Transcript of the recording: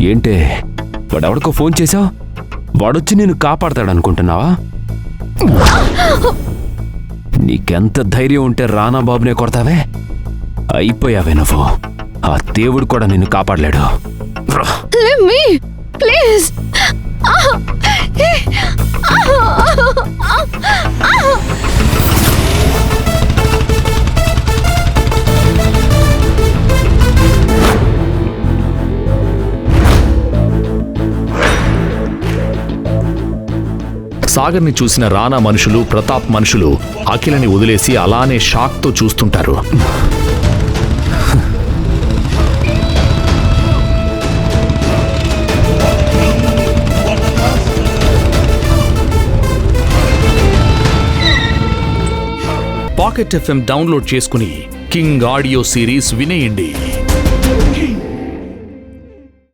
ఏంటే వాడెవడికో ఫోన్ చేశావు? వాడొచ్చి నేను కాపాడతాడనుకుంటున్నావా? నీకెంత ధైర్యం ఉంటే రానా బాబునే కొడతావే? అయిపోయావే నువ్వు. ఆ దేవుడు కూడా నిన్ను కాపాడలేడు. ప్లీజ్. సాగర్ని చూసిన రానా మనుషులు, ప్రతాప్ మనుషులు అఖిలని వదిలేసి అలానే షాక్తో చూస్తుంటారు. పాకెట్ FM డౌన్లోడ్ చేసుకుని కింగ్ ఆడియో సిరీస్ వినేయండి.